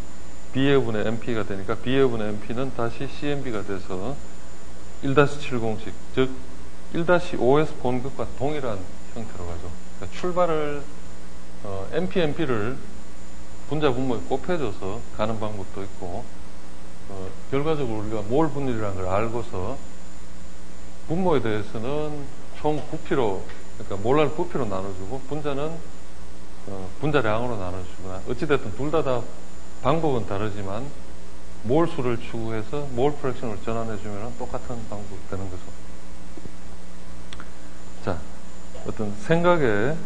Speaker 1: B해분의 MP가 되니까 B해분의 MP는 다시 CMB가 돼서 1-70식, 즉 1-5에서 본 것과 동일한 형태로 가죠. 그러니까 출발을 MP, MP를 분자 분모에 곱해줘서 가는 방법도 있고, 결과적으로 우리가 몰 분율이라는 걸 알고서 분모에 대해서는 총 부피로, 그러니까 몰랄 부피로 나눠주고 분자는 분자량으로 나눠주거나, 어찌됐든 둘 다 방법은 다르지만 몰수를 추구해서 몰 프랙션으로 전환해주면 똑같은 방법이 되는 거죠. 자, 어떤 생각의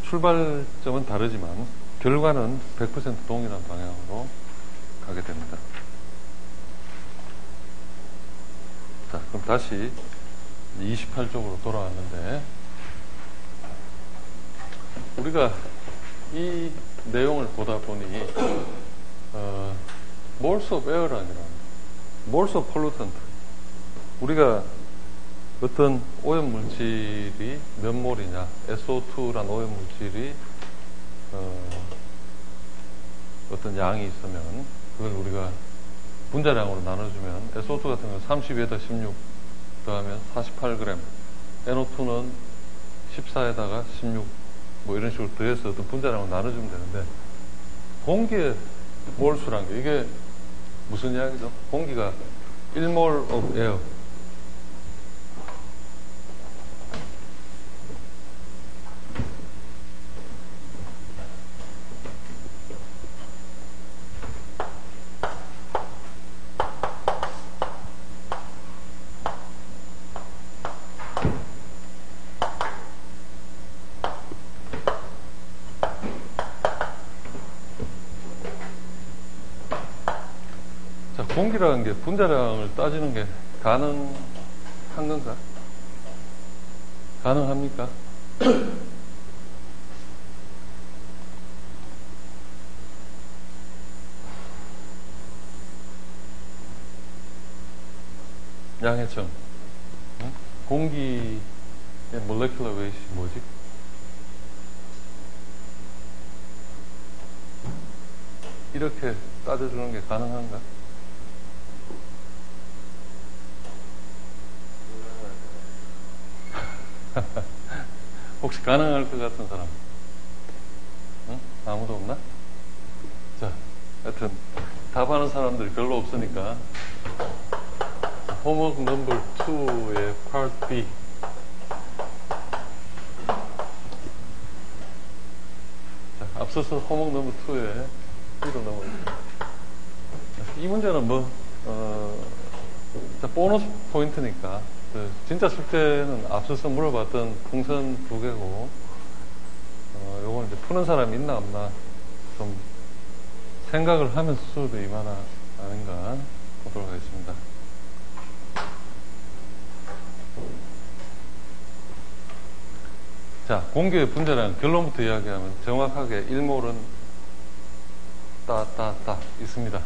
Speaker 1: 출발점은 다르지만 결과는 100% 동일한 방향으로 가게 됩니다. 자, 그럼 다시 28쪽으로 돌아왔는데, 우리가 이 내용을 보다 보니 moles of air라는 게 나옵니다. moles of pollutant. 우리가 어떤 오염물질이 몇 몰이냐, SO2란 오염물질이 어떤 양이 있으면 그걸 우리가 분자량으로 나눠주면 SO2 같은 경우는 32에다 16 더하면 48g, NO2는 14에다가 16 뭐 이런 식으로 더해서 어떤 분자량으로 나눠주면 되는데, 공기의 몰수란 게 이게 무슨 이야기죠? 공기가 1몰 of air, 공기라는 게 분자량을 따지는 게 가능한 건가? 가능합니까? 양해청. 응? 공기의 molecular weight이 뭐지? 이렇게 따져주는 게 가능한가? 혹시 가능할 것 같은 사람? 응? 아무도 없나? 자, 하여튼 답하는 사람들이 별로 없으니까 homework number 2의 part B. 자, 앞서서 homework number 2에 B로 넘어가겠습니다. 이 문제는 뭐 자, 보너스 포인트니까 진짜 숙제는 앞서서 물어봤던 풍선 2개고 요거는 이제 푸는 사람이 있나 없나 좀 생각을 하면서 수업에 임하나 아닌가 보도록 하겠습니다. 자, 공기의 분자량 결론부터 이야기하면 정확하게 일몰은 따 있습니다.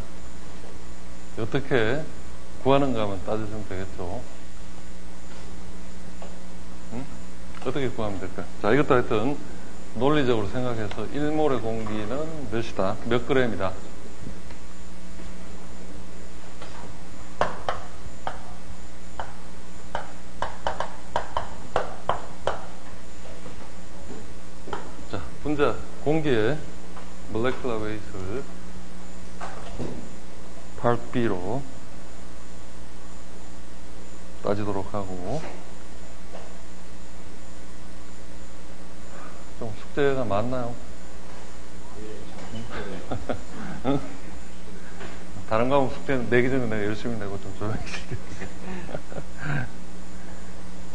Speaker 1: 어떻게 구하는가 하면 따져주면 되겠죠. 어떻게 구하면 될까? 자, 이것도 하여튼 논리적으로 생각해서 1몰의 공기는 몇이다? 몇 그램이다? 자, 분자 공기의 molecular weight을 part B로 따지도록 하고, 좀 숙제가 많나요? 응? 다른 과목 숙제는 내기 전에 내가 열심히 내고 좀 조용히 시킬게.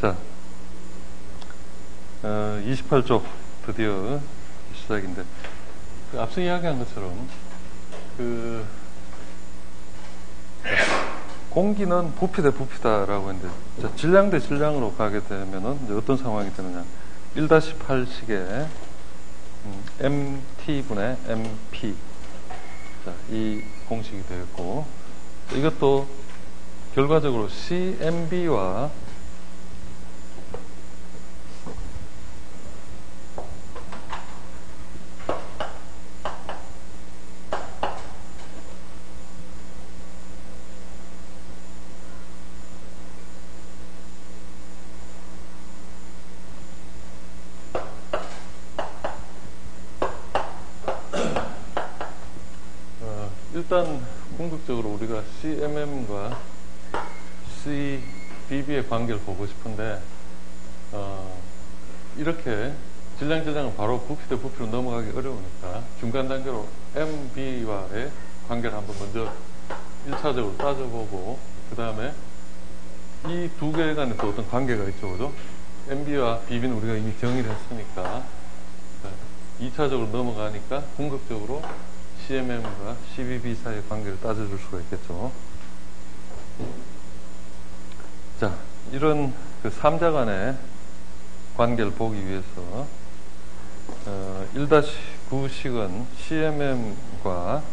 Speaker 1: 자, 28쪽 드디어 시작인데, 앞서 이야기한 것처럼 공기는 부피 대 부피다라고 했는데, 자, 질량 대 질량으로 가게 되면은 이제 어떤 상황이 되느냐. 1-8식의 MT분의 MP. 자, 이 공식이 되겠고, 이것도 결과적으로 CMB와 일단 궁극적으로 우리가 CMM과 CBB의 관계를 보고 싶은데, 이렇게 질량은 바로 부피 대 부피로 넘어가기 어려우니까 중간 단계로 MB와의 관계를 한번 먼저 1차적으로 따져보고, 그 다음에 이 두 개 간에 또 어떤 관계가 있죠, 그죠? MB와 BB는 우리가 이미 정의를 했으니까 2차적으로 넘어가니까 궁극적으로 CMM과 CBB 사이의 관계를 따져줄 수가 있겠죠. 자, 이런 그 3자 간의 관계를 보기 위해서 1-9식은 CMM과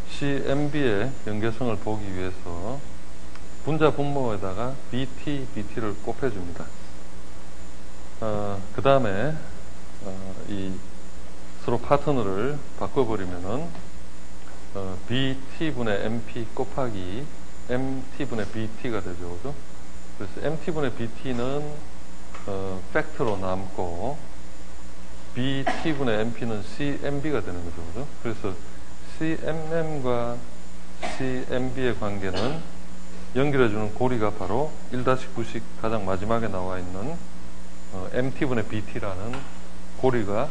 Speaker 1: CMB의 연계성을 보기 위해서 분자 분모에다가 BT를 곱해줍니다. 그 다음에 이 서로 파트너를 바꿔버리면은 BT분의 MP 곱하기 MT분의 BT가 되죠, 그죠? 그래서 MT분의 BT는 팩트로 남고 BT분의 MP는 CMB가 되는 거죠, 그죠? 그래서 CMM과 CMB의 관계는 연결해주는 고리가 바로 1-9식 가장 마지막에 나와 있는 MT분의 BT라는 고리가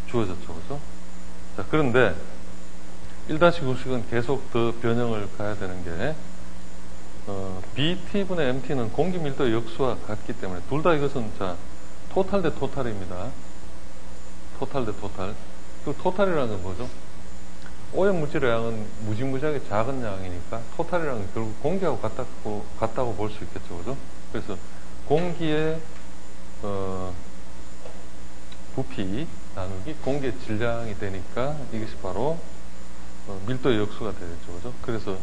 Speaker 1: 주어졌죠, 그죠? 자, 그런데 1-9식은 계속 더 변형을 가야 되는 게, BT분의 MT는 공기 밀도 역수와 같기 때문에 둘 다 이것은 자, 토탈 대 토탈입니다. 토탈 대 토탈. 그 토탈이라는 건 뭐죠? 오염 물질의 양은 무지무지하게 작은 양이니까 토탈이라는 건 결국 공기하고 같다고 볼 수 있겠죠, 그죠? 그래서 공기의 부피 나누기 공기의 질량이 되니까 이것이 바로 밀도의 역수가 되겠죠, 그죠? 그래서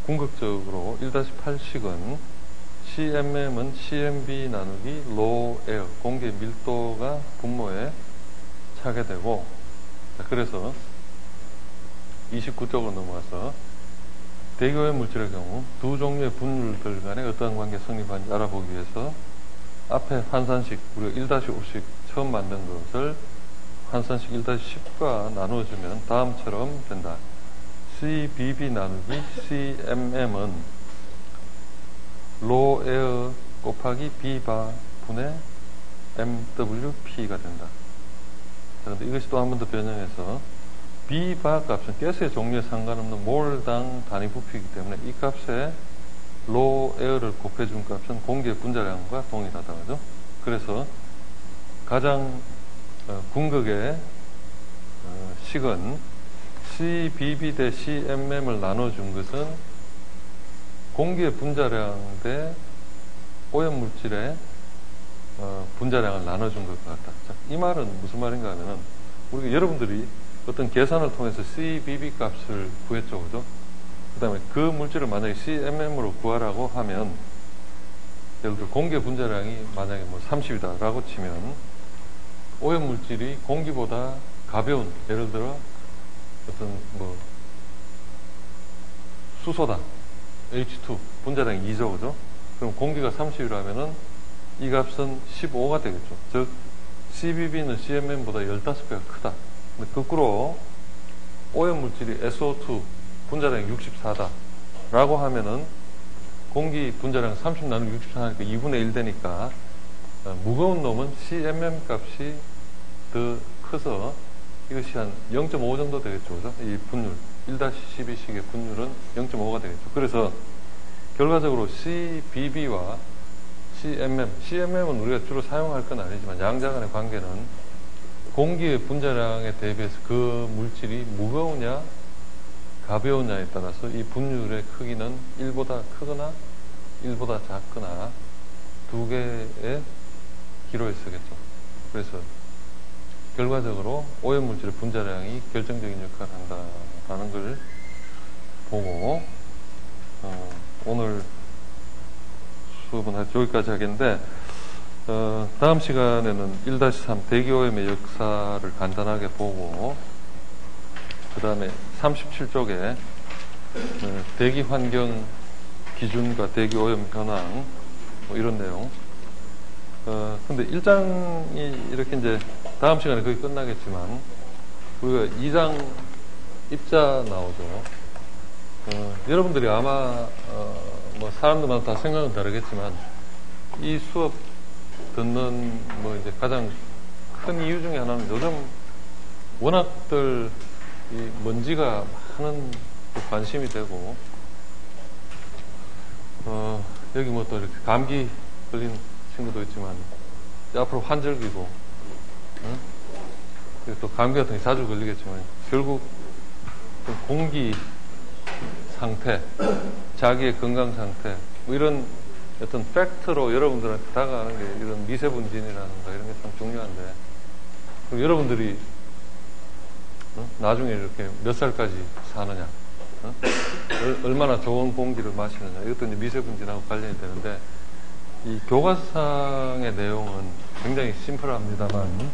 Speaker 1: 궁극적으로 1-8식은 CMM은 CMB 나누기 low air, 공기의 밀도가 분모에 차게 되고, 자, 그래서 29쪽으로 넘어가서 대기오염 물질의 경우 두 종류의 분율들 간에 어떤 관계 성립하는지 알아보기 위해서 앞에 환산식, 우리가 1-5식 처음 만든 것을 환산식 1-10과 나누어주면 다음처럼 된다. CBB 나누기 CMM은 low air 곱하기 B바 분의 MWP가 된다. 자, 근데 이것이 또 한 번 더 변형해서 B바 값은 가스의 종류에 상관없는 몰당 단위 부피이기 때문에 이 값에 로 에어를 곱해준 값은 공기의 분자량과 동일하다. 그죠? 그래서 가장 궁극의 식은 CBB 대 CMM을 나눠준 것은 공기의 분자량 대 오염물질의 분자량을 나눠준 것 같다. 자, 이 말은 무슨 말인가 하면은 우리가 여러분들이 어떤 계산을 통해서 CBB 값을 구했죠. 그죠? 그 다음에 그 물질을 만약에 CMM으로 구하라고 하면 예를 들어 공기의 분자량이 만약에 뭐 30이다 라고 치면 오염물질이 공기보다 가벼운, 예를 들어 어떤 뭐 수소다, H2 분자량이 2죠. 그죠? 그럼 공기가 30이라면은 이 값은 15가 되겠죠. 즉 CBB는 CMM보다 15배가 크다. 근데 거꾸로 오염물질이 SO2 분자량이 64다 라고 하면은 공기 분자량 30 나누기 64니까 2분의 1 되니까 무거운 놈은 CMM 값이 더 커서 이것이 한 0.5 정도 되겠죠. 그죠? 이 분율 1-12식의 분율은 0.5가 되겠죠. 그래서 결과적으로 CBB와 CMM은 우리가 주로 사용할 건 아니지만 양자 간의 관계는 공기의 분자량에 대비해서 그 물질이 무거우냐 가벼우냐에 따라서 이 분율의 크기는 1보다 크거나 1보다 작거나 두 개의 기로에 서겠죠. 그래서 결과적으로 오염물질의 분자량이 결정적인 역할을 한다라는 걸 보고 오늘 수업은 여기까지 하겠는데 다음 시간에는 1-3 대기오염의 역사를 간단하게 보고 그 다음에 37쪽에 대기환경 기준과 대기오염 현황 뭐 이런 내용 근데 1장이 이렇게 이제 다음 시간에 거의 끝나겠지만 우리가 2장 입자 나오죠. 여러분들이 아마 뭐 사람들마다 다 생각은 다르겠지만 이 수업 듣는 뭐 이제 가장 큰 이유 중에 하나는 요즘 워낙들 이 먼지가 많은 관심이 되고 여기 뭐 또 이렇게 감기 걸린 친구도 있지만 앞으로 환절기고 그리고 또 감기 같은 게 자주 걸리겠지만 결국 공기 상태, 자기의 건강 상태 뭐 이런 어떤 팩트로 여러분들한테 다가가는 게 이런 미세분진이라든가 이런 게 참 중요한데 그리고 여러분들이 나중에 이렇게 몇 살까지 사느냐 얼마나 좋은 공기를 마시느냐 이것도 이제 미세분진하고 관련이 되는데 이 교과서상의 내용은 굉장히 심플합니다만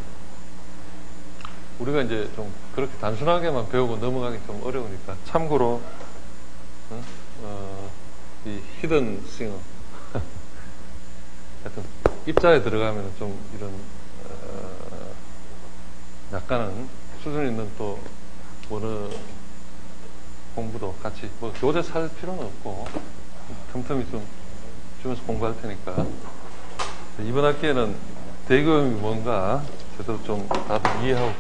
Speaker 1: 우리가 이제 좀 그렇게 단순하게만 배우고 넘어가기 좀 어려우니까 참고로 이 히든 싱어 하여튼 입자에 들어가면 좀 이런 약간은 수준 있는 또 원어 공부도 같이 뭐 교재 살 필요는 없고 틈틈이 좀 주면서 공부할 테니까 이번 학기에는 대기오염이 뭔가 제대로 좀 다들 이해하고